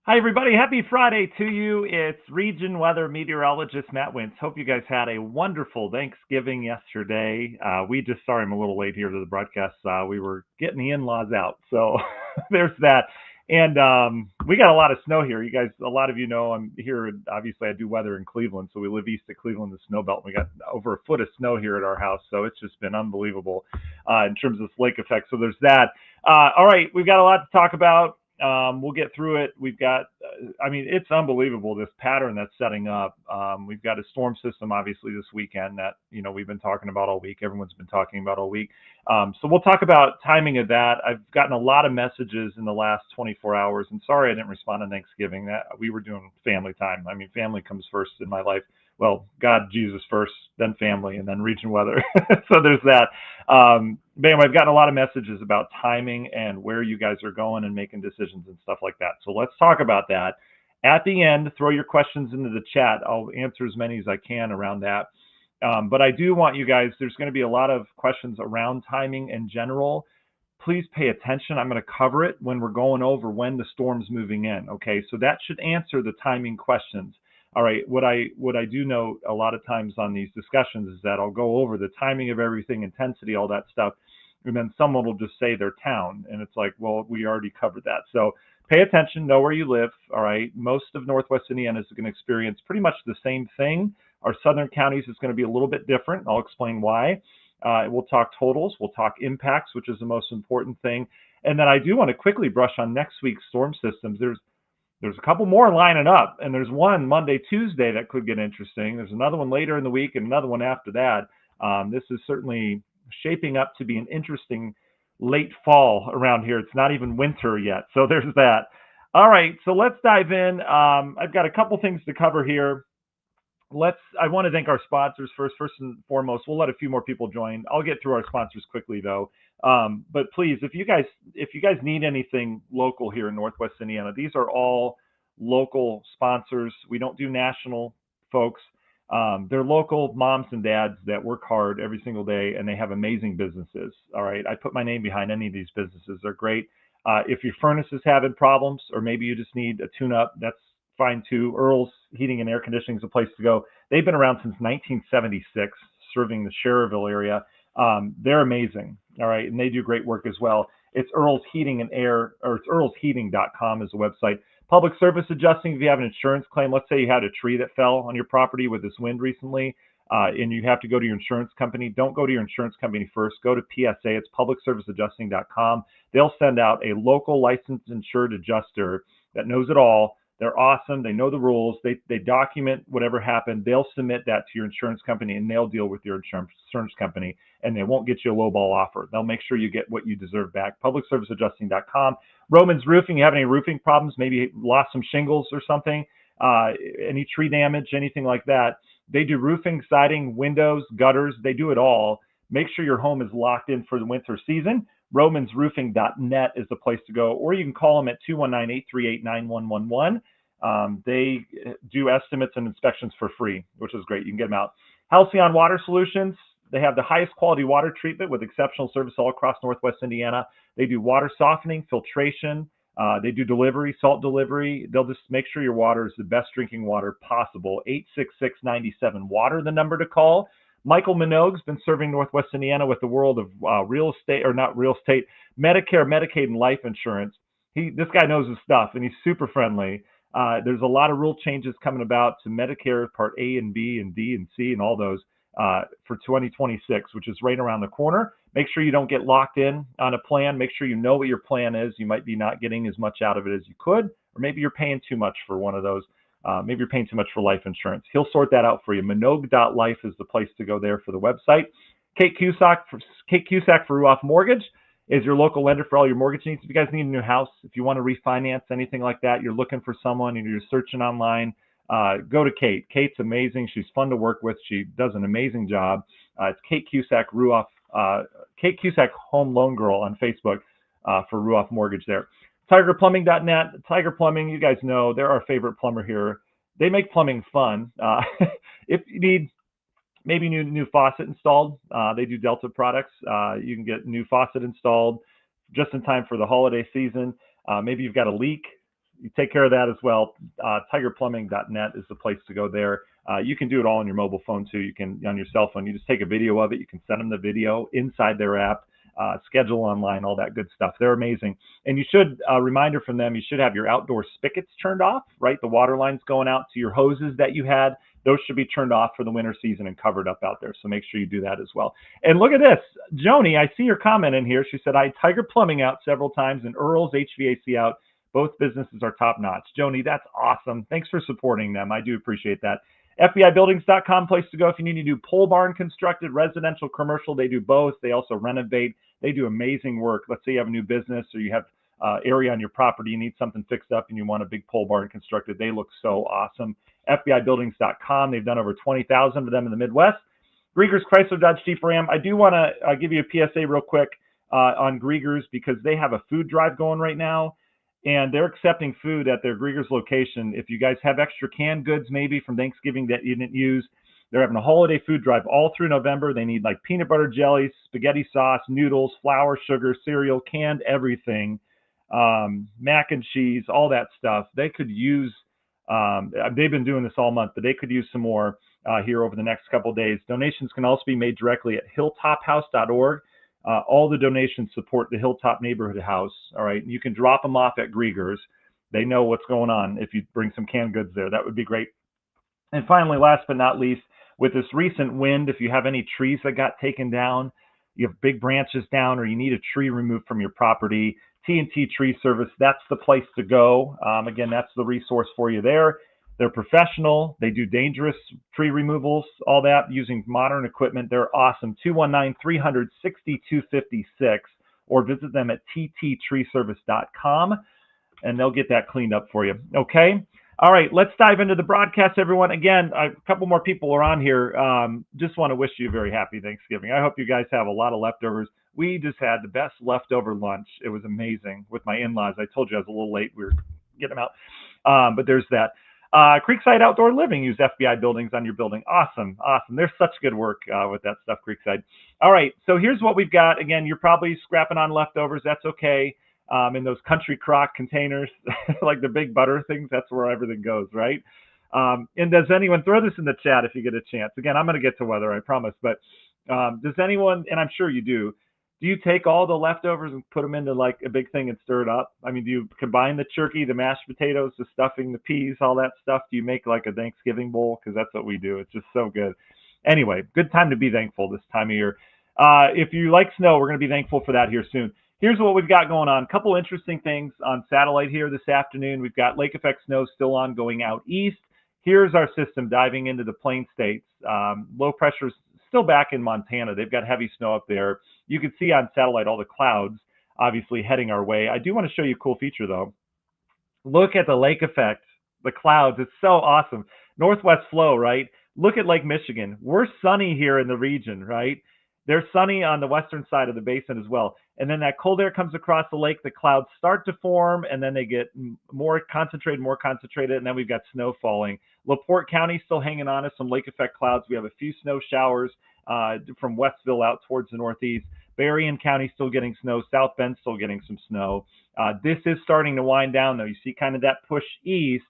Hi, everybody. Happy Friday to you. It's region weather meteorologist Matt Wentz. Hope you guys had a wonderful Thanksgiving yesterday. We just, sorry, I'm a little late here to the broadcast. We were getting the in-laws out. So there's that. And we got a lot of snow here. You guys, a lot of you know I'm here. Obviously, I do weather in Cleveland. So we live east of Cleveland, the snow belt. We got over a foot of snow here at our house. So it's just been unbelievable in terms of this lake effect. So there's that. All right, we've got a lot to talk about. We'll get through it. We've got, it's unbelievable this pattern that's setting up. We've got a storm system, obviously, this weekend that, we've been talking about all week. Everyone's been talking about all week. So we'll talk about timing of that. I've gotten a lot of messages in the last 24 hours, and sorry I didn't respond on Thanksgiving. That we were doing family time. Family comes first in my life. Well, God, Jesus first, then family, and then region weather. So there's that. But anyway, I've gotten a lot of messages about timing and where you guys are going and making decisions and stuff like that. So let's talk about that. At the end, throw your questions into the chat. I'll answer as many as I can around that. But I do want you guys, there's going to be a lot of questions around timing in general. Please pay attention. I'm going to cover it when we're going over when the storm's moving in. Okay, so that should answer the timing questions. All right, what I do know a lot of times on these discussions is that I'll go over the timing of everything, intensity, all that stuff, and then someone will just say their town, and it's like, well, we already covered that. So pay attention, know where you live. All right, most of Northwest Indiana is going to experience pretty much the same thing. Our southern counties is going to be a little bit different. I'll explain why. We'll talk totals, we'll talk impacts, which is the most important thing, and then I do want to quickly brush on next week's storm systems. There's a couple more lining up, and there's one Monday, Tuesday that could get interesting. There's another one later in the week and another one after that. This is certainly shaping up to be an interesting late fall around here. It's not even winter yet, so there's that. All right, so let's dive in. I've got a couple things to cover here. I want to thank our sponsors first and foremost. We'll let a few more people join. I'll get through our sponsors quickly though. But please, if you guys need anything local here in Northwest Indiana, these are all local sponsors. We don't do national folks. They're local moms and dads that work hard every single day, and they have amazing businesses. All right, I put my name behind any of these businesses. They're great. If your furnace is having problems, or maybe you just need a tune-up, that's fine too. Earl's Heating and Air Conditioning is a place to go. They've been around since 1976, serving the Cherville area. They're amazing. All right, and they do great work as well. It's Earl's Heating and Air, or it's earlsheating.com is the website. Public service adjusting, if you have an insurance claim, let's say you had a tree that fell on your property with this wind recently, and you have to go to your insurance company, don't go to your insurance company first. Go to PSA. It's publicserviceadjusting.com. They'll send out a local licensed insured adjuster that knows it all. They're awesome. They know the rules. They document whatever happened. They'll submit that to your insurance company, and they'll deal with your insurance company, and they won't get you a lowball offer. They'll make sure you get what you deserve back. Publicserviceadjusting.com. Romans Roofing, you have any roofing problems, maybe lost some shingles or something, any tree damage, anything like that. They do roofing, siding, windows, gutters. They do it all. Make sure your home is locked in for the winter season. romansroofing.net is the place to go, or you can call them at 219-838-9111. They do estimates and inspections for free, which is great. You can get them out. Halcyon Water Solutions, they have the highest quality water treatment with exceptional service all across Northwest Indiana. They do water softening, filtration. They do delivery, salt delivery. They'll just make sure your water is the best drinking water possible. 866-97-WATER, the number to call. Michael Minogue's been serving Northwest Indiana with the world of Medicare, Medicaid, and life insurance. This guy knows his stuff, and he's super friendly. There's a lot of rule changes coming about to Medicare Part A and B and D and C and all those for 2026, which is right around the corner. Make sure you don't get locked in on a plan. Make sure you know what your plan is. You might be not getting as much out of it as you could, or maybe you're paying too much for one of those. Maybe you're paying too much for life insurance. He'll sort that out for you. Minogue.life is the place to go there for the website. Kate Cusack for Ruoff Mortgage is your local lender for all your mortgage needs. If you guys need a new house, if you want to refinance, anything like that, you're looking for someone and you're searching online, go to Kate. Kate's amazing. She's fun to work with. She does an amazing job. It's Kate Cusack Ruoff, Kate Cusack Home Loan Girl on Facebook for Ruoff Mortgage there. TigerPlumbing.net. Tiger Plumbing, you guys know, they're our favorite plumber here. They make plumbing fun. If you need maybe new faucet installed, they do Delta products. You can get new faucet installed just in time for the holiday season. Maybe you've got a leak. you take care of that as well. Tigerplumbing.net is the place to go there. You can do it all on your mobile phone too. You can on your cell phone. You just take a video of it. You can send them the video inside their app. Schedule online, all that good stuff. They're amazing. And you should, reminder from them, you should have your outdoor spigots turned off, right? The water lines going out to your hoses that you had, those should be turned off for the winter season and covered up out there. So make sure you do that as well. And look at this. Joni, I see your comment in here. She said, I had Tiger Plumbing out several times and Earl's HVAC out. Both businesses are top notch. Joni, that's awesome. Thanks for supporting them. I do appreciate that. FBIbuildings.com, place to go if you need to do pole barn constructed, residential, commercial. They do both. They also renovate. They do amazing work. Let's say you have a new business or you have area on your property, you need something fixed up and you want a big pole barn constructed. They look so awesome. FBIbuildings.com. They've done over 20,000 of them in the Midwest. Grieger's Chrysler Dodge Jeep Ram. I do want to give you a PSA real quick on Grieger's because they have a food drive going right now. And they're accepting food at their Grieger's location. If you guys have extra canned goods maybe from Thanksgiving that you didn't use, they're having a holiday food drive all through November. They need like peanut butter jelly, spaghetti sauce, noodles, flour, sugar, cereal, canned everything, mac and cheese, all that stuff. They could use, they've been doing this all month, but they could use some more here over the next couple of days. Donations can also be made directly at hilltophouse.org. All the donations support the Hilltop Neighborhood House. All right. You can drop them off at Grieger's. They know what's going on. If you bring some canned goods there, that would be great. And finally, last but not least, with this recent wind, if you have any trees that got taken down, you have big branches down, or you need a tree removed from your property, T&T Tree Service, that's the place to go. Again, that's the resource for you there. They're professional. They do dangerous tree removals, all that using modern equipment. They're awesome. 219-300-6256 or visit them at tttreeservice.com and they'll get that cleaned up for you. Okay. All right. Let's dive into the broadcast, everyone. Again, a couple more people are on here. Just want to wish you a very happy Thanksgiving. I hope you guys have a lot of leftovers. We just had the best leftover lunch. It was amazing with my in-laws. I told you I was a little late. We were getting them out. But there's that. Creekside Outdoor Living, use FBI Buildings on your building. Awesome. Awesome. There's such good work with that stuff, Creekside. All right. So here's what we've got. Again, you're probably scrapping on leftovers. That's okay. In those country crock containers, like the big butter things, that's where everything goes, right? And does anyone, throw this in the chat if you get a chance. Again, I'm going to get to weather, I promise. But does anyone, and I'm sure you do you take all the leftovers and put them into like a big thing and stir it up? I mean, do you combine the turkey, the mashed potatoes, the stuffing, the peas, all that stuff? Do you make like a Thanksgiving bowl? Because that's what we do. It's just so good. Anyway, good time to be thankful this time of year. If you like snow, we're going to be thankful for that here soon. Here's what we've got going on. A couple interesting things on satellite here this afternoon. We've got lake effect snow still on going out east. Here's our system diving into the plain states. Low pressure is still back in Montana. They've got heavy snow up there. You can see on satellite all the clouds obviously heading our way. I do want to show you a cool feature though. Look at the lake effect, the clouds. It's so awesome. Northwest flow, right? Look at Lake Michigan. We're sunny here in the region, right? They're sunny on the western side of the basin as well. And then that cold air comes across the lake, the clouds start to form, and then they get more concentrated, and then we've got snow falling. LaPorte County still hanging on to some lake effect clouds. We have a few snow showers from Westville out towards the northeast. Berrien County still getting snow. South Bend still getting some snow. This is starting to wind down, though. You see kind of that push east,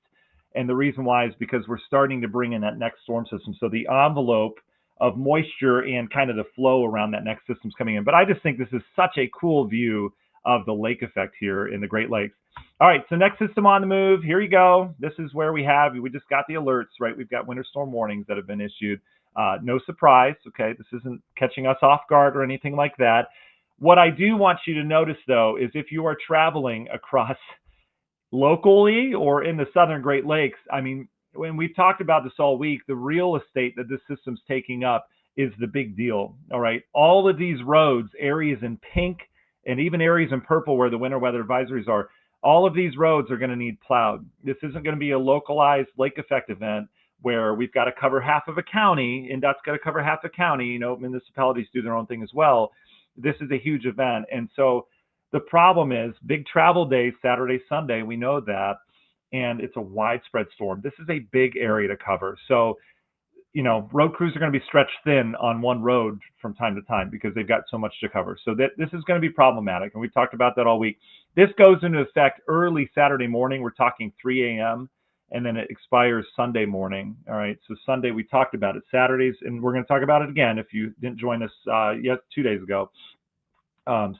and the reason why is because we're starting to bring in that next storm system. So the envelope of moisture and kind of the flow around that next system's coming in. But I just think this is such a cool view of the lake effect here in the Great Lakes. All right, so next system on the move. Here you go. This is where we just got the alerts, right? We've got winter storm warnings that have been issued. No surprise, okay? This isn't catching us off guard or anything like that. What I do want you to notice, though, is if you are traveling across locally or in the southern Great Lakes, I mean, when we've talked about this all week, the real estate that this system's taking up is the big deal. All right. All of these roads, areas in pink and even areas in purple where the winter weather advisories are, all of these roads are going to need plowed. This isn't going to be a localized lake effect event where we've got to cover half of a county. NDOT's got to cover half a county. You know, municipalities do their own thing as well. This is a huge event. And so the problem is big travel days, Saturday, Sunday. We know that. And it's a widespread storm. This is a big area to cover. So, you know, road crews are going to be stretched thin on one road from time to time because they've got so much to cover. So this is going to be problematic. And we've talked about that all week. This goes into effect early Saturday morning. We're talking 3 a.m. and then it expires Sunday morning. All right. So Sunday we talked about it. Saturdays, and we're going to talk about it again if you didn't join us yet 2 days ago.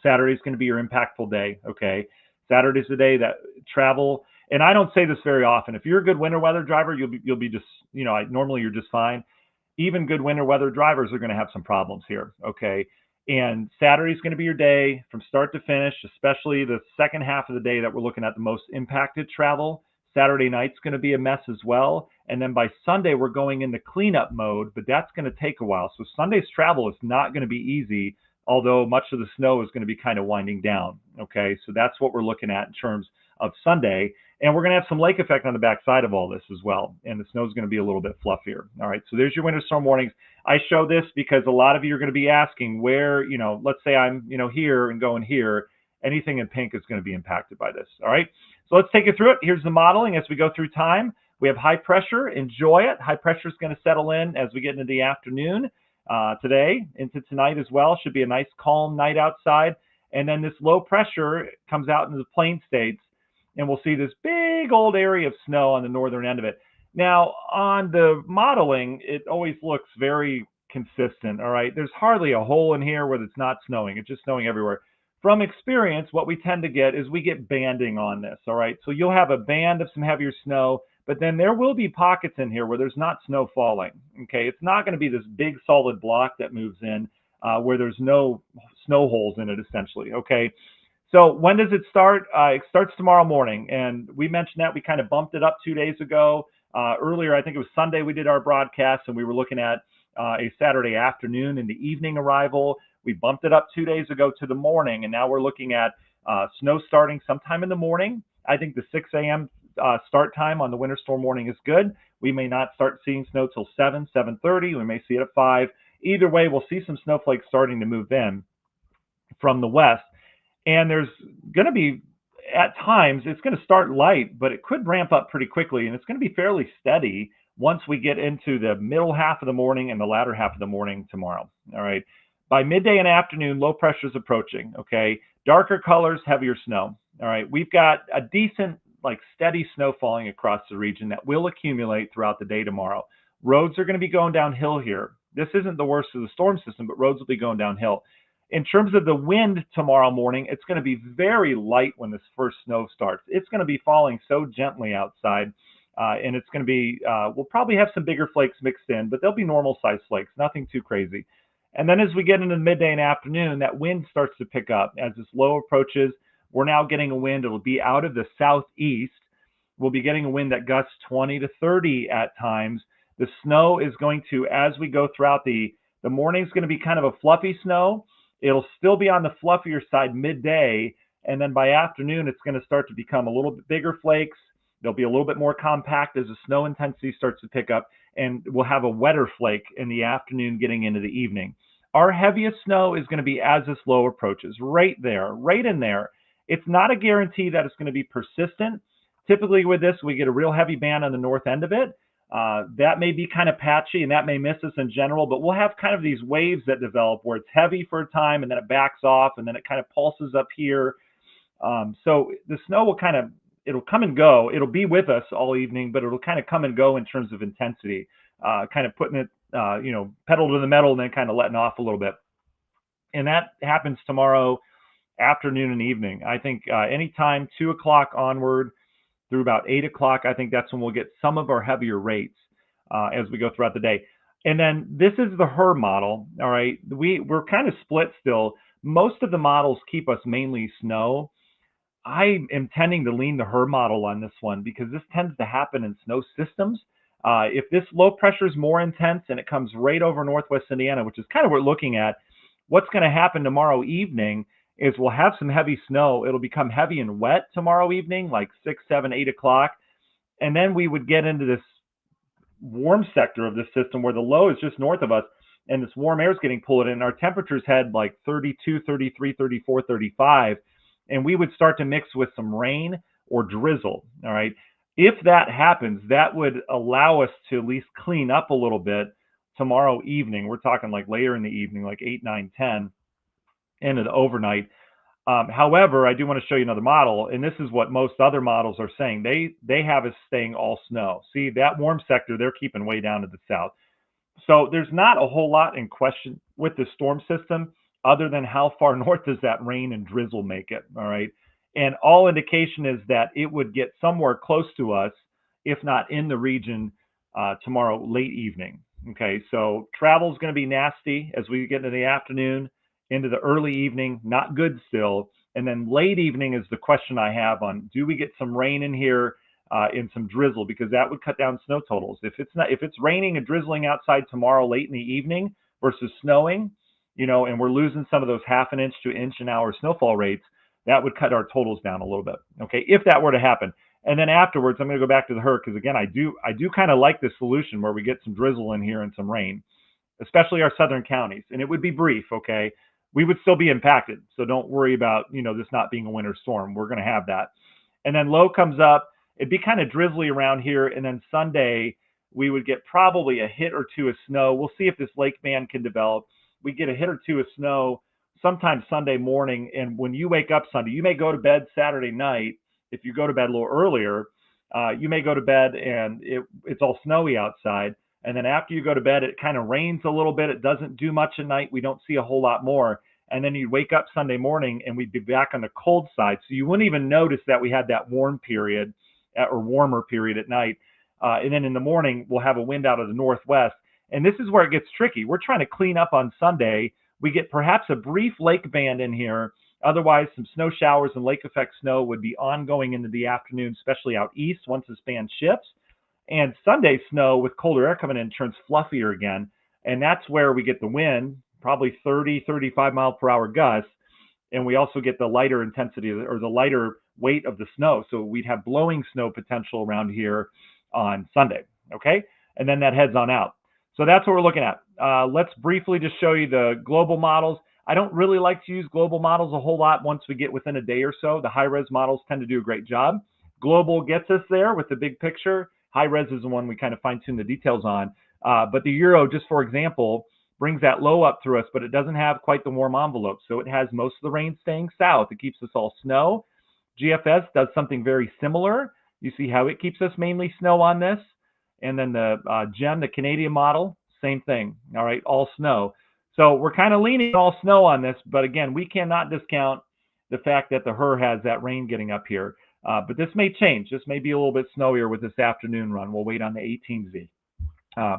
Saturday's going to be your impactful day. Okay. Saturday's the day that travel. And I don't say this very often. If you're a good winter weather driver, you'll be just, normally you're just fine. Even good winter weather drivers are going to have some problems here. Okay. And Saturday's going to be your day from start to finish, especially the second half of the day that we're looking at the most impacted travel. Saturday night's going to be a mess as well. And then by Sunday, we're going into cleanup mode, but that's going to take a while. So Sunday's travel is not going to be easy, although much of the snow is going to be kind of winding down. Okay, so that's what we're looking at in terms of Sunday. And we're going to have some lake effect on the backside of all this as well. And the snow is going to be a little bit fluffier. All right, so there's your winter storm warnings. I show this because a lot of you are going to be asking where, let's say I'm, here and going here. Anything in pink is going to be impacted by this. All right, so let's take you through it. Here's the modeling as we go through time. We have high pressure. Enjoy it. High pressure is going to settle in as we get into the afternoon. Today into tonight as well. Should be a nice calm night outside. And then this low pressure comes out into the plain states, and we'll see this big old area of snow on the northern end of it. Now, on the modeling, it always looks very consistent, all right? There's hardly a hole in here where it's not snowing. It's just snowing everywhere. From experience, what we tend to get is we get banding on this, all right? So you'll have a band of some heavier snow, but then there will be pockets in here where there's not snow falling, okay? It's not going to be this big solid block that moves in where there's no snow holes in it, essentially, okay? So when does it start? It starts tomorrow morning, and we mentioned that. We kind of bumped it up 2 days ago. Earlier, I think it was Sunday, we did our broadcast, and we were looking at a Saturday afternoon and the evening arrival. We bumped it up 2 days ago to the morning, and now we're looking at snow starting sometime in the morning. I think the 6 a.m. Start time on the winter storm warning is good. We may not start seeing snow till 7:30. We may see it at 5. Either way, we'll see some snowflakes starting to move in from the west. And there's going to be, at times, it's going to start light, but it could ramp up pretty quickly. And it's going to be fairly steady once we get into the middle half of the morning and the latter half of the morning tomorrow. All right. By midday and afternoon, low pressure is approaching. Okay. Darker colors, heavier snow. All right. We've got a decent, steady snow falling across the region that will accumulate throughout the day tomorrow. Roads are going to be going downhill here. This isn't the worst of the storm system, but roads will be going downhill. In terms of the wind tomorrow morning, it's going to be very light when this first snow starts. It's going to be falling so gently outside, and it's going to be, we'll probably have some bigger flakes mixed in, but they'll be normal size flakes, nothing too crazy. And then as we get into midday and afternoon, that wind starts to pick up. As this low approaches, we're now getting a wind. It'll be out of the southeast. We'll be getting a wind that gusts 20 to 30 at times. The snow is going to, as we go throughout the morning, is going to be kind of a fluffy snow. It'll still be on the fluffier side midday, and then by afternoon, it's going to start to become a little bit bigger flakes. They'll be a little bit more compact as the snow intensity starts to pick up, and we'll have a wetter flake in the afternoon getting into the evening. Our heaviest snow is going to be as this low approaches, right there, right in there. It's not a guarantee that it's going to be persistent. Typically with this, we get a real heavy band on the north end of it. That may be kind of patchy and that may miss us in general, but we'll have kind of these waves that develop where it's heavy for a time and then it backs off and then it kind of pulses up here. So the snow will it'll come and go. It'll be with us all evening, but it'll kind of come and go in terms of intensity, kind of putting it, pedal to the metal and then kind of letting off a little bit. And that happens tomorrow afternoon and evening. I think anytime 2 o'clock onward through about 8 o'clock, I think that's when we'll get some of our heavier rates as we go throughout the day. And then this is the HER model. All right. We're kind of split still. Most of the models keep us mainly snow. I am tending to lean the HER model on this one because this tends to happen in snow systems. If this low pressure is more intense and it comes right over Northwest Indiana, which is kind of what we're looking at, what's going to happen tomorrow evening is we'll have some heavy snow. It'll become heavy and wet tomorrow evening, like 6, 7, 8 o'clock. And then we would get into this warm sector of the system where the low is just north of us and this warm air is getting pulled in. Our temperatures had like 32, 33, 34, 35. And we would start to mix with some rain or drizzle. All right. If that happens, that would allow us to at least clean up a little bit tomorrow evening. We're talking like later in the evening, like 8, 9, 10. Into the overnight. However, I do want to show you another model, and this is what most other models are saying. They have us staying all snow. See, that warm sector, they're keeping way down to the south. So there's not a whole lot in question with the storm system other than how far north does that rain and drizzle make it, all right? And all indication is that it would get somewhere close to us, if not in the region, tomorrow late evening. Okay, so travel is going to be nasty as we get into the afternoon, into the early evening, not good still. And then late evening is the question I have on, do we get some rain in here in some drizzle, because that would cut down snow totals. If it's raining and drizzling outside tomorrow late in the evening versus snowing, and we're losing some of those half an inch to inch an hour snowfall rates, that would cut our totals down a little bit. Okay, if that were to happen. And then afterwards, I'm going to go back to the HRRR, because again, I do kind of like this solution where we get some drizzle in here and some rain, especially our southern counties. And it would be brief, okay? We would still be impacted. So don't worry about, this not being a winter storm. We're going to have that. And then low comes up. It'd be kind of drizzly around here. And then Sunday, we would get probably a hit or two of snow. We'll see if this lake band can develop. We get a hit or two of snow sometime Sunday morning. And when you wake up Sunday, you may go to bed Saturday night. If you go to bed a little earlier, you may go to bed and it's all snowy outside. And then after you go to bed, it kind of rains a little bit. It doesn't do much at night. We don't see a whole lot more. And then you wake up Sunday morning and we'd be back on the cold side. So you wouldn't even notice that we had that warm period or warmer period at night. And then in the morning, we'll have a wind out of the northwest. And this is where it gets tricky. We're trying to clean up on Sunday. We get perhaps a brief lake band in here. Otherwise, some snow showers and lake effect snow would be ongoing into the afternoon, especially out east once this band shifts. And Sunday snow with colder air coming in turns fluffier again. And that's where we get the wind, probably 30, 35 mile per hour gusts. And we also get the lighter intensity or the lighter weight of the snow. So we'd have blowing snow potential around here on Sunday. Okay. And then that heads on out. So that's what we're looking at. Let's briefly just show you the global models. I don't really like to use global models a whole lot once we get within a day or so. The high-res models tend to do a great job. Global gets us there with the big picture. High-res is the one we kind of fine-tune the details on. But the Euro, just for example, brings that low up through us, but it doesn't have quite the warm envelope. So it has most of the rain staying south. It keeps us all snow. GFS does something very similar. You see how it keeps us mainly snow on this. And then the GEM, the Canadian model, same thing. All right, all snow. So we're kind of leaning all snow on this, but again, we cannot discount the fact that the HRRR has that rain getting up here. But this may change. This may be a little bit snowier with this afternoon run. We'll wait on the 18Z.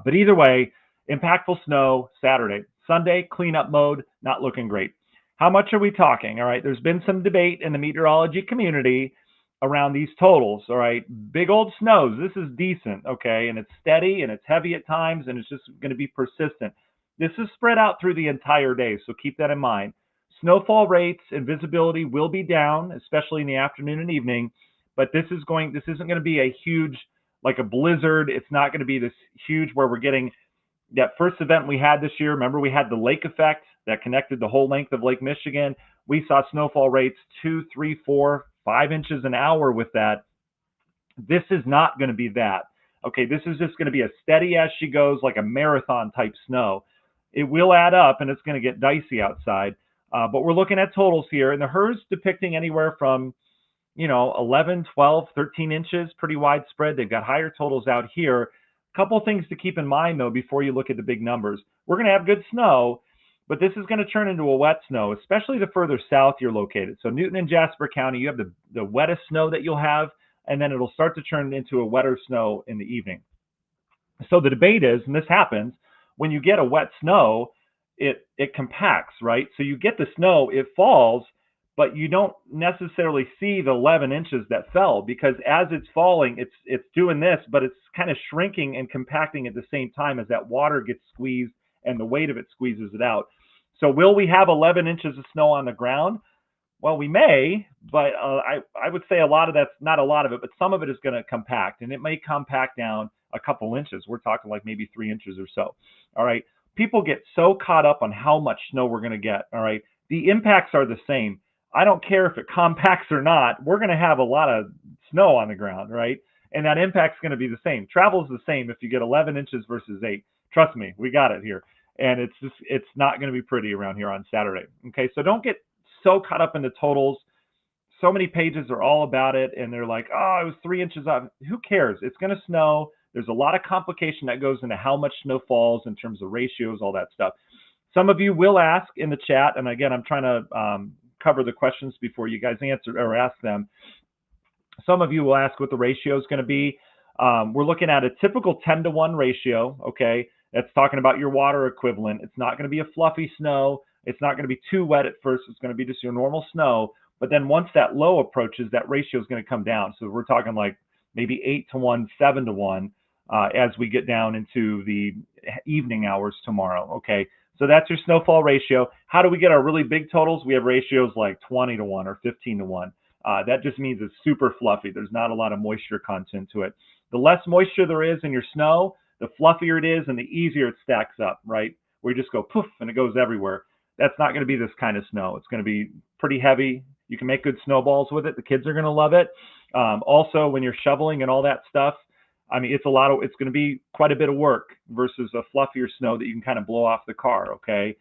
But either way, impactful snow Saturday. Sunday, cleanup mode, not looking great. How much are we talking? All right, there's been some debate in the meteorology community around these totals. All right, big old snows. This is decent, okay, and it's steady and it's heavy at times, and it's just going to be persistent. This is spread out through the entire day, so keep that in mind. Snowfall rates and visibility will be down, especially in the afternoon and evening, but this isn't going to be a huge, like a blizzard. It's not going to be this huge where we're getting that first event we had this year. Remember, we had the lake effect that connected the whole length of Lake Michigan. We saw snowfall rates 2, 3, 4, 5 inches an hour with that. This is not going to be that. Okay, this is just going to be a steady as she goes, like a marathon type snow. It will add up and it's going to get dicey outside. But we're looking at totals here, and the HRRR's depicting anywhere from, 11, 12, 13 inches, pretty widespread. They've got higher totals out here. A couple things to keep in mind, though, before you look at the big numbers. We're going to have good snow, but this is going to turn into a wet snow, especially the further south you're located. So Newton and Jasper County, you have the wettest snow that you'll have, and then it'll start to turn into a wetter snow in the evening. So the debate is, and this happens, when you get a wet snow, it compacts, right? So you get the snow, it falls, but you don't necessarily see the 11 inches that fell, because as it's falling, it's doing this, but it's kind of shrinking and compacting at the same time as that water gets squeezed and the weight of it squeezes it out. So will we have 11 inches of snow on the ground? Well, we may, but I would say a lot of that's, not a lot of it, but some of it is going to compact, and it may compact down a couple inches. We're talking like maybe 3 inches or so. All right. People get so caught up on how much snow we're going to get. All right. The impacts are the same. I don't care if it compacts or not. We're going to have a lot of snow on the ground, right? And that impact's going to be the same. Travel is the same if you get 11 inches versus 8. Trust me, we got it here. And it's not going to be pretty around here on Saturday. Okay. So don't get so caught up in the totals. So many pages are all about it, and they're like, oh, it was 3 inches off. Who cares? It's going to snow. There's a lot of complication that goes into how much snow falls in terms of ratios, all that stuff. Some of you will ask in the chat, and again, I'm trying to cover the questions before you guys answer or ask them. Some of you will ask what the ratio is going to be. We're looking at a typical 10-to-1 ratio, okay? That's talking about your water equivalent. It's not going to be a fluffy snow. It's not going to be too wet at first. It's going to be just your normal snow. But then once that low approaches, that ratio is going to come down. So we're talking like maybe 8-to-1, 7-to-1 as we get down into the evening hours tomorrow, okay? So that's your snowfall ratio. How do we get our really big totals? We have ratios like 20-to-1 or 15-to-1. That just means it's super fluffy. There's not a lot of moisture content to it. The less moisture there is in your snow, the fluffier it is and the easier it stacks up, right? Where you just go poof and it goes everywhere. That's not going to be this kind of snow. It's going to be pretty heavy. You can make good snowballs with it. The kids are going to love it. Also, when you're shoveling and all that stuff, I mean, it's going to be quite a bit of work versus a fluffier snow that you can kind of blow off the car, okay?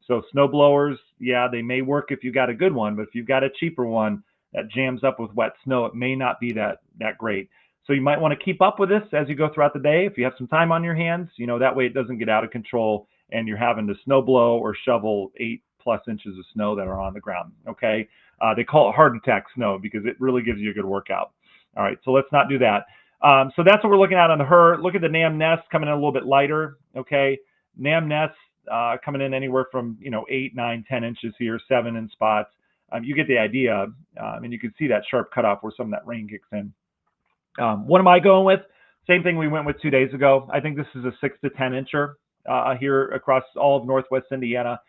So snow blowers, yeah, they may work if you got a good one, but if you've got a cheaper one that jams up with wet snow, it may not be that great. So you might want to keep up with this as you go throughout the day. If you have some time on your hands, that way it doesn't get out of control and you're having to snow blow or shovel 8+ inches of snow that are on the ground, okay? They call it heart attack snow because it really gives you a good workout. All right, so let's not do that. So that's what we're looking at on the HER. Look at the NAM nest coming in a little bit lighter, okay? NAM nest coming in anywhere from 8, 9, 10 inches here, 7 in spots. You get the idea, and you can see that sharp cutoff where some of that rain kicks in. What am I going with? Same thing we went with 2 days ago. I think this is a 6 to 10 incher here across all of Northwest Indiana.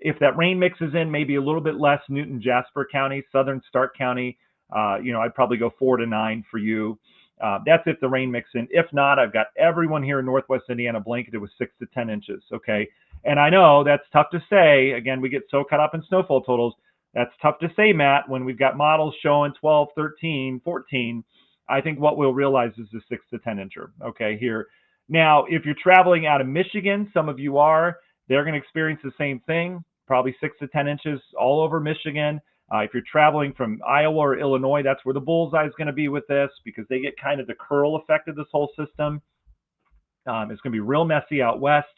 If that rain mixes in, maybe a little bit less Newton, Jasper County, Southern Stark County, I'd probably go 4 to 9 for you. That's if the rain mixes in. If not, I've got everyone here in Northwest Indiana blanketed with 6 to 10 inches, okay? And I know that's tough to say. Again, we get so caught up in snowfall totals. That's tough to say, Matt, when we've got models showing 12, 13, 14. I think what we'll realize is the 6 to 10 incher, okay, here. Now, if you're traveling out of Michigan, some of you are, they're going to experience the same thing, probably 6 to 10 inches all over Michigan. If you're traveling from Iowa or Illinois, that's where the bullseye is going to be with this because they get kind of the curl effect of this whole system. It's going to be real messy out west.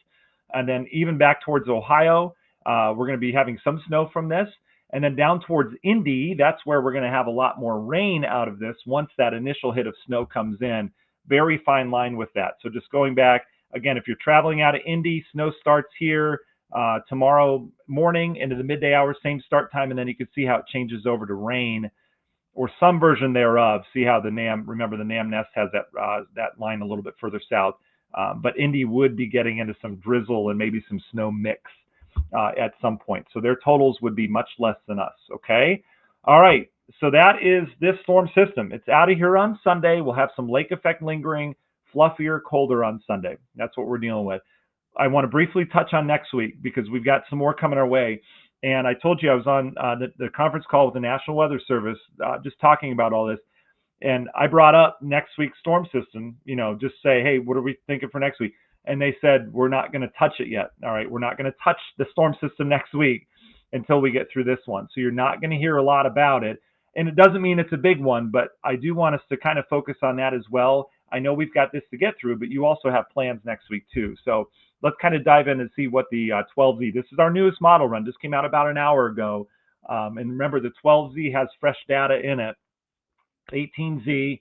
And then even back towards Ohio, we're going to be having some snow from this. And then down towards Indy, that's where we're going to have a lot more rain out of this once that initial hit of snow comes in. Very fine line with that. So just going back, again, if you're traveling out of Indy, snow starts here tomorrow morning into the midday hours, same start time, and then you can see how it changes over to rain or some version thereof. See how the NAM, remember the NAM nest has that line a little bit further south. But Indy would be getting into some drizzle and maybe some snow mix at some point. So their totals would be much less than us, okay? All right, so that is this storm system. It's out of here on Sunday. We'll have some lake effect lingering, fluffier, colder on Sunday. That's what we're dealing with. I want to briefly touch on next week because we've got some more coming our way. And I told you I was on the conference call with the National Weather Service just talking about all this. And I brought up next week's storm system, just say, hey, what are we thinking for next week? And they said, we're not going to touch it yet. All right, we're not going to touch the storm system next week until we get through this one. So you're not going to hear a lot about it. And it doesn't mean it's a big one, but I do want us to kind of focus on that as well. I know we've got this to get through, but you also have plans next week too. So let's kind of dive in and see what the 12Z, this is our newest model run, just came out about an hour ago. And remember the 12Z has fresh data in it. 18Z,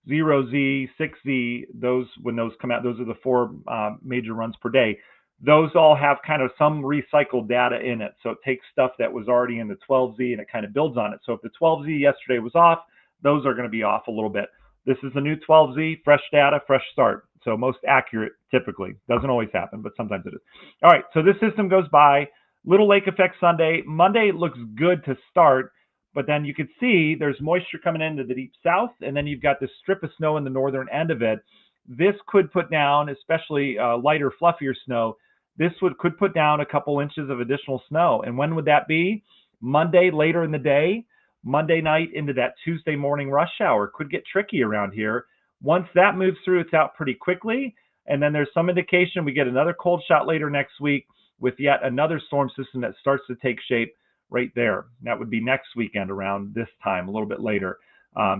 0Z, 6Z, when those come out, those are the 4 major runs per day. Those all have kind of some recycled data in it. So it takes stuff that was already in the 12Z and it kind of builds on it. So if the 12Z yesterday was off, those are going to be off a little bit. This is the new 12Z, fresh data, fresh start. So most accurate typically. Doesn't always happen, but sometimes it is. All right, so this system goes by. Little lake effect Sunday. Monday looks good to start. But then you can see there's moisture coming into the deep south, and then you've got this strip of snow in the northern end of it. This could put down, especially lighter, fluffier snow, this could put down a couple inches of additional snow. And when would that be? Monday, later in the day, Monday night into that Tuesday morning rush hour. Could get tricky around here. Once that moves through, it's out pretty quickly. And then there's some indication we get another cold shot later next week with yet another storm system that starts to take shape right there. That would be next weekend around this time, a little bit later.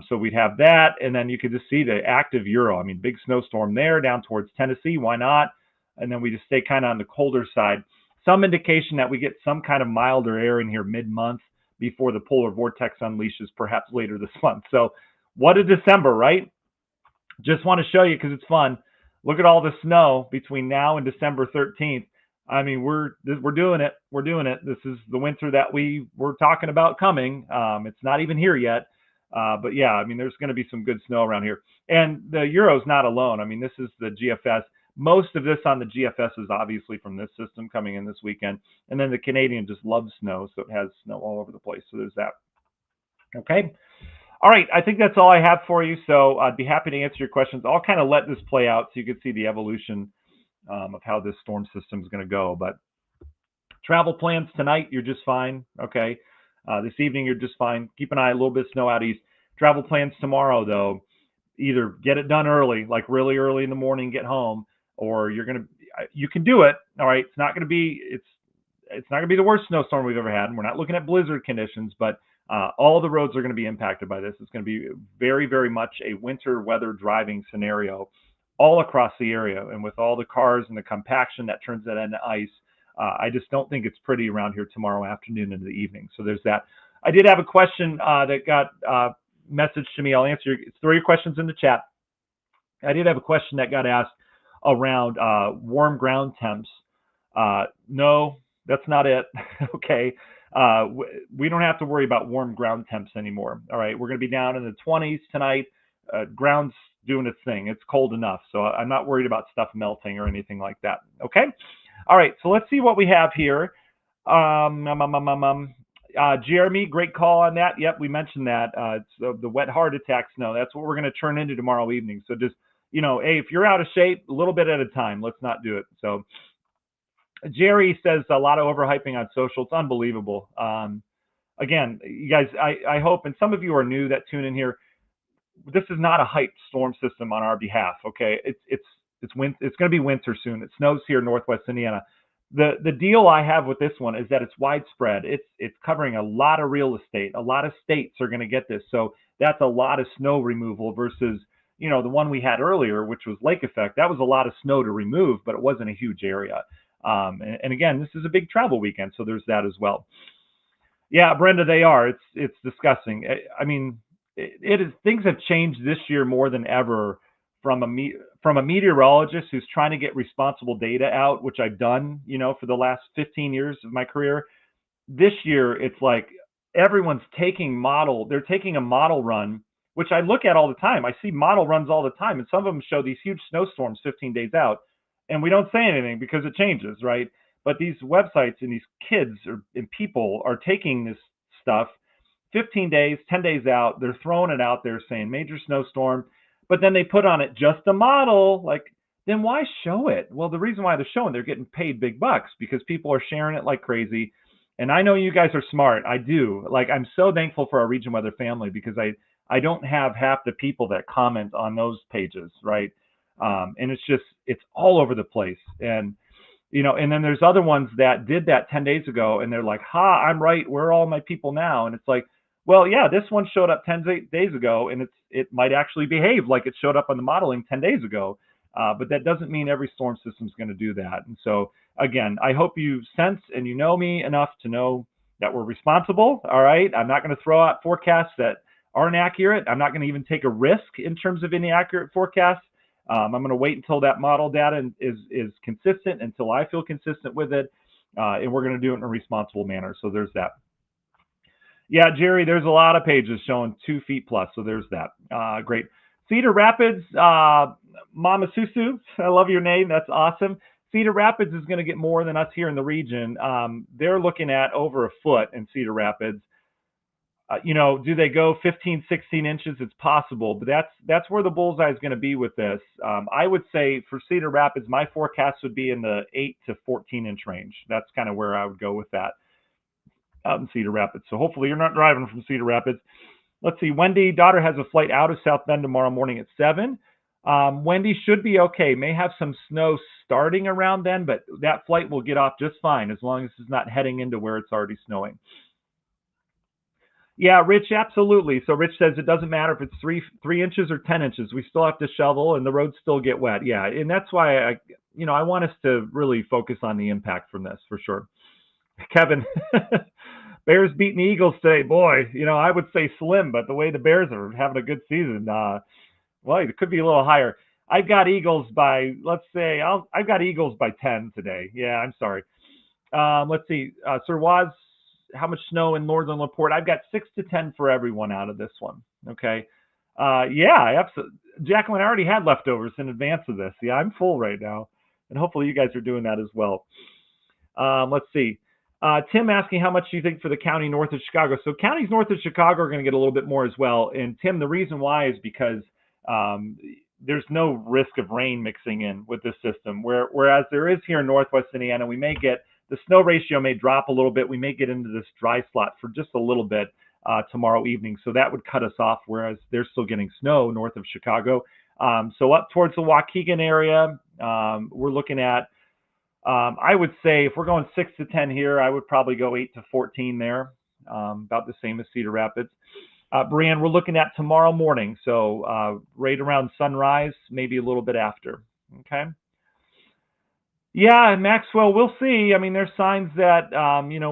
So we'd have that, and then you could just see the active Euro. I mean, big snowstorm there down towards Tennessee. Why not? And then we just stay kind of on the colder side. Some indication that we get some kind of milder air in here mid-month before the polar vortex unleashes perhaps later this month. So what a December, right? Just want to show you because it's fun. Look at all the snow between now and December 13th. I mean, we're doing it. We're doing it. This is the winter that we were talking about coming. It's not even here yet. But yeah, I mean, there's going to be some good snow around here. And the Euro's not alone. I mean, this is the GFS. Most of this on the GFS is obviously from this system coming in this weekend. And then the Canadian just loves snow, so it has snow all over the place. So there's that. Okay. All right. I think that's all I have for you. So I'd be happy to answer your questions. I'll kind of let this play out so you can see the evolution of how this storm system is going to go. But travel plans tonight, you're just fine. Okay. This evening, you're just fine. Keep an eye, a little bit of snow out east. Travel plans tomorrow, though, either get it done early, like really early in the morning, get home, or you can do it. All right. It's not going to be the worst snowstorm we've ever had. And we're not looking at blizzard conditions, but all the roads are going to be impacted by this. It's going to be very, very much a winter weather driving scenario all across the area. And with all the cars and the compaction that turns that into ice, I just don't think it's pretty around here tomorrow afternoon into the evening. So there's that. I did have a question that got messaged to me. I'll answer. Throw your questions in the chat. I did have a question that got asked around warm ground temps. No, that's not it. Okay. We don't have to worry about warm ground temps anymore. All right. We're going to be down in the 20s tonight. Ground's doing its thing. It's cold enough. So I'm not worried about stuff melting or anything like that. Okay. All right. So let's see what we have here. Jeremy, great call on that. Yep. We mentioned that. It's the wet heart attack snow. That's what we're going to turn into tomorrow evening. So just, hey, if you're out of shape, a little bit at a time, let's not do it. So Jerry says a lot of overhyping on social. It's unbelievable. Again, you guys, I hope, and some of you are new that tune in here, this is not a hyped storm system on our behalf. Okay. It's going to be winter soon. It snows here in Northwest Indiana. The deal I have with this one is that it's widespread. It's covering a lot of real estate. A lot of states are going to get this. So that's a lot of snow removal versus, the one we had earlier, which was lake effect. That was a lot of snow to remove, but it wasn't a huge area. And again, this is a big travel weekend, so there's that as well. Yeah, Brenda, they are. It's disgusting. I mean, it is. Things have changed this year more than ever from a meteorologist who's trying to get responsible data out, which I've done, for the last 15 years of my career. This year, it's like everyone's taking a model run, which I look at all the time. I see model runs all the time, and some of them show these huge snowstorms 15 days out. And we don't say anything because it changes, right? But these websites and these kids and people are taking this stuff 15 days, 10 days out. They're throwing it out there saying major snowstorm, but then they put on it just a model. Like, then why show it? Well, the reason why they're showing, they're getting paid big bucks because people are sharing it like crazy. And I know you guys are smart. I do. Like, I'm so thankful for our Region Weather family because I don't have half the people that comment on those pages, right? And it's all over the place. And, and then there's other ones that did that 10 days ago and they're like, I'm right. Where are all my people now? And it's like, well, yeah, this one showed up 10 days ago and it might actually behave like it showed up on the modeling 10 days ago. But that doesn't mean every storm system is going to do that. And so again, I hope you sense and you know me enough to know that we're responsible. All right. I'm not going to throw out forecasts that aren't accurate. I'm not going to even take a risk in terms of any accurate forecasts. I'm going to wait until that model data is consistent, until I feel consistent with it, and we're going to do it in a responsible manner. So there's that. Yeah, Jerry, there's a lot of pages showing 2 feet plus, so there's that. Great. Cedar Rapids, Mama Susu, I love your name. That's awesome. Cedar Rapids is going to get more than us here in the region. They're looking at over a foot in Cedar Rapids. Do they go 15, 16 inches? It's possible, but that's where the bullseye is going to be with this. I would say for Cedar Rapids, my forecast would be in the 8 to 14 inch range. That's kind of where I would go with that out in Cedar Rapids. So hopefully you're not driving from Cedar Rapids. Let's see. Wendy, daughter has a flight out of South Bend tomorrow morning at 7. Wendy should be okay. May have some snow starting around then, but that flight will get off just fine as long as it's not heading into where it's already snowing. Yeah, Rich, absolutely. So Rich says it doesn't matter if it's three inches or 10 inches. We still have to shovel, and the roads still get wet. Yeah, and that's why I want us to really focus on the impact from this for sure. Kevin, Bears beating the Eagles today. Boy, I would say slim, but the way the Bears are having a good season, well, it could be a little higher. I've got Eagles by, let's say, I've got Eagles by 10 today. Yeah, I'm sorry. Let's see, Sir Waz, how much snow in northern Laporte? I've got 6 to 10 for everyone out of this one. Okay. Yeah, absolutely. Jacqueline, I already had leftovers in advance of this. Yeah, I'm full right now, and hopefully you guys are doing that as well. Let's see. Tim asking how much do you think for the county north of Chicago? So counties north of Chicago are going to get a little bit more as well. And Tim, the reason why is because um, there's no risk of rain mixing in with this system. Whereas there is here in Northwest Indiana, we may get the snow ratio may drop a little bit. We may get into this dry slot for just a little bit tomorrow evening. So that would cut us off, whereas they're still getting snow north of Chicago. So up towards the Waukegan area, we're looking at I would say if we're going 6 to 10 here, I would probably go 8 to 14 there, about the same as Cedar Rapids. Brianne, we're looking at tomorrow morning, so right around sunrise, maybe a little bit after. Okay. Yeah, Maxwell, we'll see. I mean, there's signs that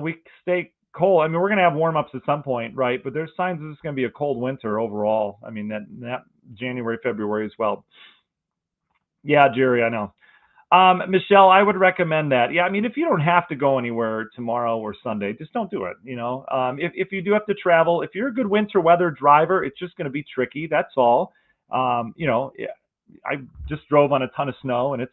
we stay cold. I mean, we're going to have warm ups at some point, right? But there's signs that it's going to be a cold winter overall. I mean, that January, February as well. Yeah, Jerry, I know. Michelle, I would recommend that. Yeah, I mean, if you don't have to go anywhere tomorrow or Sunday, just don't do it. If you do have to travel, if you're a good winter weather driver, it's just going to be tricky. That's all. Yeah, I just drove on a ton of snow, and it's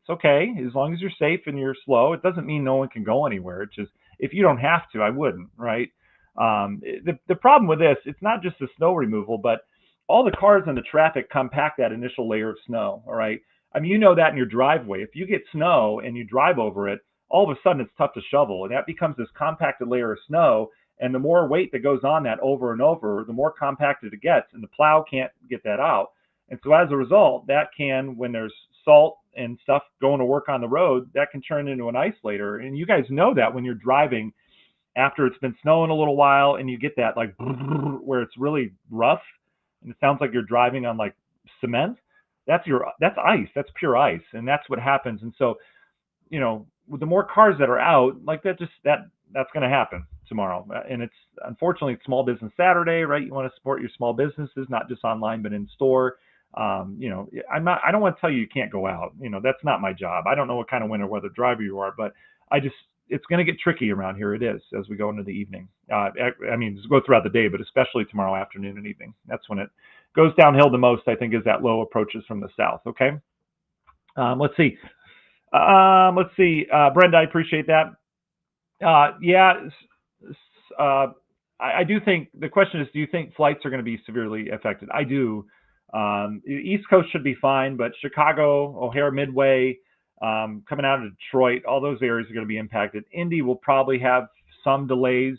okay as long as you're safe and you're slow. It doesn't mean no one can go anywhere. It's just if you don't have to, I wouldn't. Right. The problem with this, it's not just the snow removal, but all the cars and the traffic compact that initial layer of snow. All right. I mean, you know that in your driveway. If you get snow and you drive over it, all of a sudden it's tough to shovel, and that becomes this compacted layer of snow. And the more weight that goes on that over and over, the more compacted it gets, and the plow can't get that out. And so as a result, that can, when there's salt and stuff going to work on the road, that can turn into an ice later. And you guys know that when you're driving after it's been snowing a little while and you get that like where it's really rough and it sounds like you're driving on like cement, that's ice, that's pure ice, and that's what happens. And so with the more cars that are out like that, that's going to happen tomorrow. And it's unfortunately it's Small Business Saturday, right? You want to support your small businesses, not just online but in store. I don't want to tell you can't go out. That's not my job. I don't know what kind of winter weather driver you are, but it's going to get tricky around here. It is as we go into the evening. I mean, just go throughout the day, but especially tomorrow afternoon and evening. That's when it goes downhill the most, I think, as that low approaches from the south. Okay. Let's see. Brenda, I appreciate that. Yeah. I do think the question is, do you think flights are going to be severely affected? I do. East Coast should be fine, but Chicago, O'Hare Midway, coming out of Detroit, all those areas are going to be impacted. Indy will probably have some delays.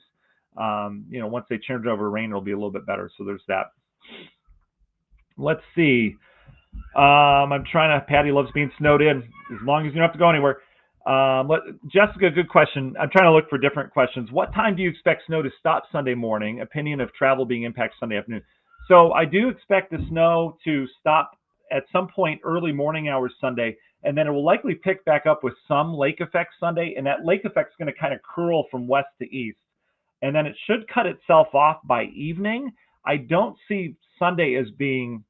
Once they change over rain, it'll be a little bit better. So there's that. Let's see. I'm trying to. Patty loves being snowed in as long as you don't have to go anywhere. Jessica, good question. I'm trying to look for different questions. What time do you expect snow to stop Sunday morning? Opinion of travel being impacted Sunday afternoon. So I do expect the snow to stop at some point early morning hours Sunday, and then it will likely pick back up with some lake effect Sunday, and that lake effect is going to kind of curl from west to east, and then it should cut itself off by evening. I don't see Sunday as being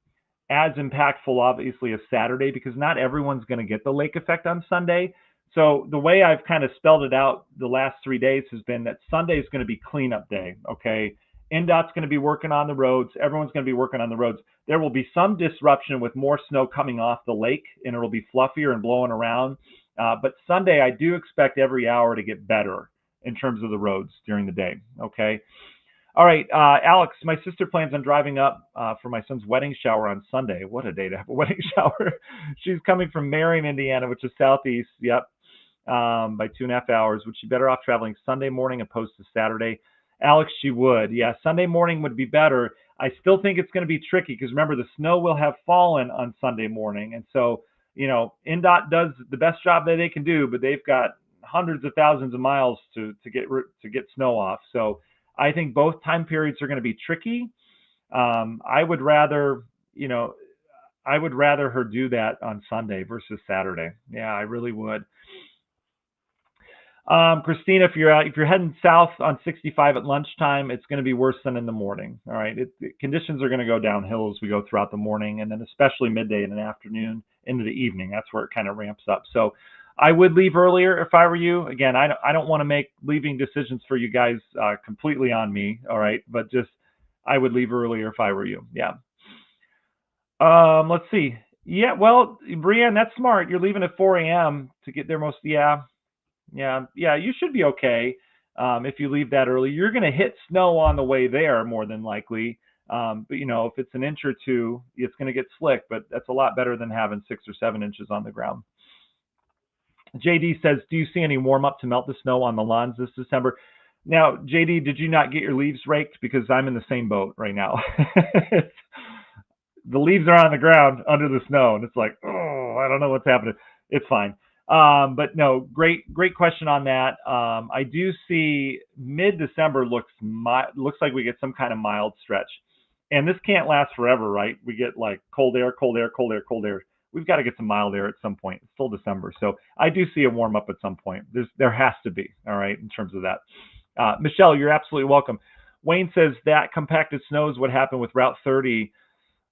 as impactful, obviously, as Saturday, because not everyone's going to get the lake effect on Sunday. So the way I've kind of spelled it out the last 3 days has been that Sunday is going to be cleanup day, okay? NDOT's going to be working on the roads. Everyone's going to be working on the roads. There will be some disruption with more snow coming off the lake, and it'll be fluffier and blowing around. But Sunday, I do expect every hour to get better in terms of the roads during the day, okay? All right, Alex, my sister plans on driving up for my son's wedding shower on Sunday. What a day to have a wedding shower. She's coming from Marion, Indiana, which is southeast, yep, by 2.5 hours. Would she better off traveling Sunday morning opposed to Saturday? Alex, she would. Yeah, Sunday morning would be better. I still think it's going to be tricky because remember, the snow will have fallen on Sunday morning. And so, NDOT does the best job that they can do, but they've got hundreds of thousands of miles to get snow off. So I think both time periods are going to be tricky. I would rather, you know, I would rather her do that on Sunday versus Saturday. Yeah, I really would. Christina, if you're heading south on 65 at lunchtime, it's going to be worse than in the morning. All right, conditions are going to go downhill as we go throughout the morning, and then especially midday and an afternoon into the evening. That's where it kind of ramps up. So, I would leave earlier if I were you. Again, I don't want to make leaving decisions for you guys completely on me. All right, but just I would leave earlier if I were you. Yeah. Let's see. Yeah, well, Brienne, that's smart. You're leaving at 4 a.m. to get there most. Yeah, yeah, you should be okay if you leave that early. You're going to hit snow on the way there more than likely. But if it's an inch or two, it's going to get slick. But that's a lot better than having 6 or 7 inches on the ground. JD says, "Do you see any warm up to melt the snow on the lawns this December?" Now, JD, did you not get your leaves raked? Because I'm in the same boat right now. The leaves are on the ground under the snow, and it's like, oh, I don't know what's happening. It's fine. But no, great question on that. I do see mid-December looks like we get some kind of mild stretch, and this can't last forever, right? We get like cold air, cold air, cold air, cold air. We've got to get some mild air at some point. It's still December, so I do see a warm up at some point. There has to be, all right, in terms of that. Michelle, you're absolutely welcome. Wayne says that compacted snow is what happened with Route 30.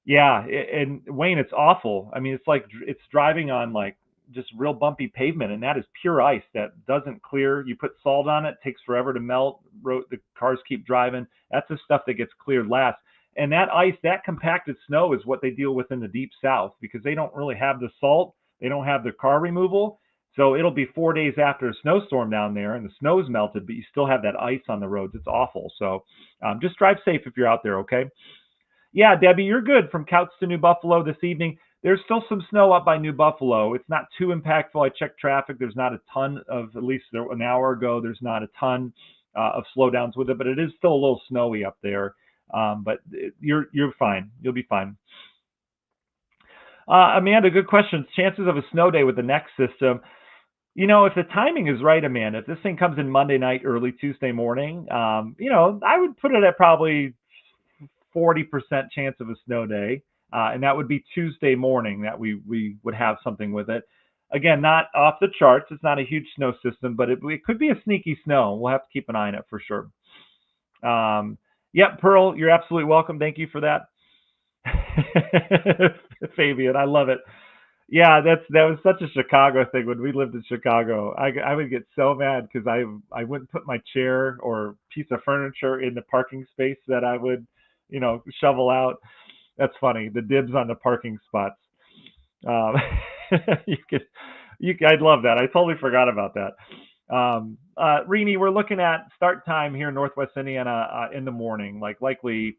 Yeah, and Wayne, it's awful. I mean, it's like it's driving on like just real bumpy pavement, and that is pure ice that doesn't clear. You put salt on it, takes forever to melt. The cars keep driving. That's the stuff that gets cleared last. And that ice, that compacted snow is what they deal with in the deep south because they don't really have the salt. They don't have the car removal. So it'll be 4 days after a snowstorm down there and the snow's melted, but you still have that ice on the roads. It's awful. So just drive safe if you're out there, okay? Yeah, Debbie, you're good. From Couch to New Buffalo this evening. There's still some snow up by New Buffalo. It's not too impactful. I checked traffic. There's not a ton of, at least an hour ago, there's not a ton of slowdowns with it, but it is still a little snowy up there. But you're fine. You'll be fine. Amanda, good question. Chances of a snow day with the next system. If the timing is right, Amanda, if this thing comes in Monday night, early Tuesday morning, I would put it at probably 40% chance of a snow day. And that would be Tuesday morning that we would have something with it. Again, not off the charts. It's not a huge snow system, but it could be a sneaky snow. We'll have to keep an eye on it for sure. Yep, Pearl, you're absolutely welcome. Thank you for that. Fabian, I love it. Yeah, that was such a Chicago thing when we lived in Chicago. I would get so mad because I wouldn't put my chair or piece of furniture in the parking space that I would, shovel out. That's funny. The dibs on the parking spots. Um, I'd love that. I totally forgot about that. Rini, we're looking at start time here in Northwest Indiana in the morning, like likely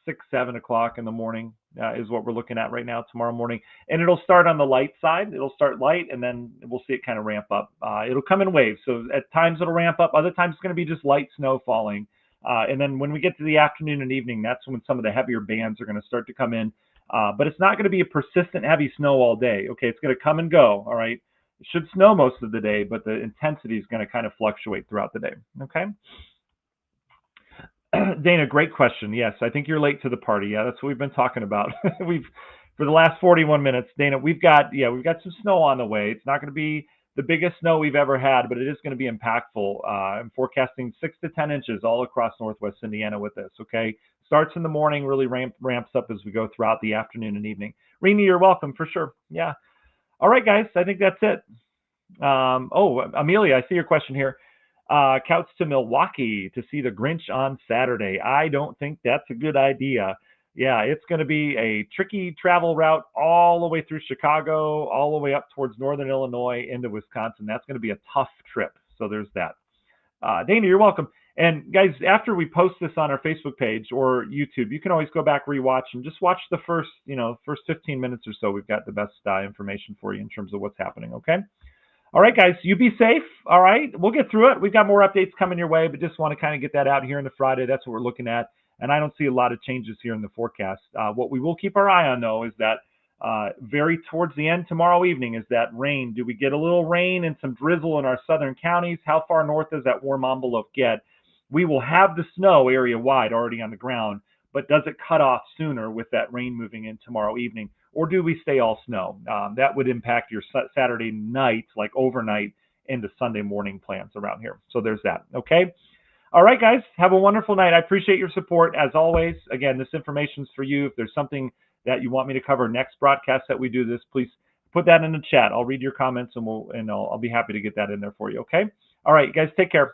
6, 7 o'clock in the morning is what we're looking at right now tomorrow morning. And it'll start on the light side. It'll start light, and then we'll see it kind of ramp up. It'll come in waves. So at times it'll ramp up. Other times it's going to be just light snow falling. And then when we get to the afternoon and evening, that's when some of the heavier bands are going to start to come in. But it's not going to be a persistent heavy snow all day. Okay, it's going to come and go. All right. It should snow most of the day, but the intensity is going to kind of fluctuate throughout the day. Okay. Dana, great question. Yes, I think you're late to the party. Yeah, that's what we've been talking about. For the last 41 minutes, Dana, we've got some snow on the way. It's not going to be the biggest snow we've ever had, but it is going to be impactful. I'm forecasting 6 to 10 inches all across Northwest Indiana with this. Okay, starts in the morning, really ramps up as we go throughout the afternoon and evening. Rini, you're welcome for sure. Yeah. All right, guys, I think that's it. Amelia, I see your question here. Couch to Milwaukee to see the Grinch on Saturday. I don't think that's a good idea. Yeah, it's going to be a tricky travel route all the way through Chicago, all the way up towards northern Illinois into Wisconsin. That's going to be a tough trip. So there's that. Dana, you're welcome. And guys, after we post this on our Facebook page or YouTube, you can always go back, rewatch, and just watch the first 15 minutes or so. We've got the best information for you in terms of what's happening. Okay. All right, guys, you be safe. All right, we'll get through it. We've got more updates coming your way, but just want to kind of get that out here in the Friday. That's what we're looking at. And I don't see a lot of changes here in the forecast. What we will keep our eye on, though, is that very towards the end tomorrow evening is that rain. Do we get a little rain and some drizzle in our southern counties? How far north does that warm envelope get? we will have the snow area wide already on the ground, but does it cut off sooner with that rain moving in tomorrow evening? Or do we stay all snow? That would impact your Saturday night, like overnight, into Sunday morning plans around here. So there's that. Okay. All right, guys. Have a wonderful night. I appreciate your support as always. Again, this information is for you. If there's something that you want me to cover next broadcast that we do this, please put that in the chat. I'll read your comments and I'll be happy to get that in there for you. Okay. All right, guys. Take care.